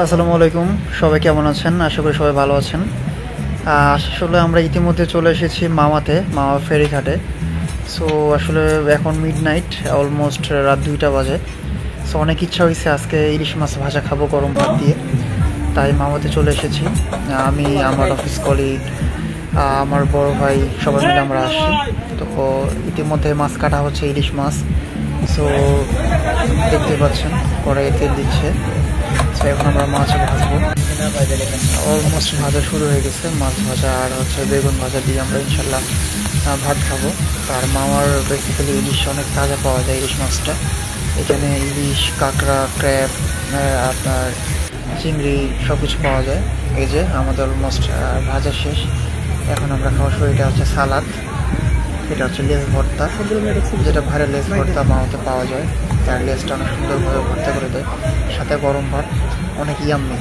আসসালামু আলাইকুম, সবাই কেমন আছেন? আশা করি সবাই ভালো আছেন। আসলে আমরা ইতিমধ্যে চলে এসেছি মামা ফেরিঘাটে। সো আসলে এখন মিডনাইট, অলমোস্ট রাত 2টা বাজে। সো অনেক ইচ্ছা হয়েছে আজকে ইলিশ মাছ ভাজা খাবো গরম ভাত দিয়ে, তাই মামাতে চলে এসেছি। আমি, আমার অফিস কলিগ, আমার বড় ভাই সবাই মিলে আমরা আসছি। তো ইতিমধ্যে মাছ কাটা হচ্ছে, ইলিশ মাছ। সো দেখতে পাচ্ছেন কড়াইয়ে তেল দিচ্ছে। সো এখন আমরা মাছ ভাজবো। অলমোস্ট ভাজা শুরু হয়ে গেছে, মাছ ভাজা আর হচ্ছে বেগুন ভাজা দিয়ে আমরা ইনশাল্লাহ ভাত খাবো। আর মামার বেসিক্যালি ইলিশ অনেক তাজা পাওয়া যায়, ইলিশ মাছটা। এখানে ইলিশ, কাঁকড়া, ক্র্যাব, আপনার চিংড়ি সব কিছু পাওয়া যায়। এই যে আমাদের অলমোস্ট ভাজা শেষ। এখন আমরা খাওয়া শুরু। এটা হচ্ছে সালাদ, এটা হচ্ছে লেস ভর্তা, যেটা ভাইরা লেস ভর্তা মামাতে পাওয়া যায়। তার লেসটা অনেক সুন্দরভাবে ভর্তা করে দেয়, সাথে গরম ভাত, অনেক ইয়াম্মি।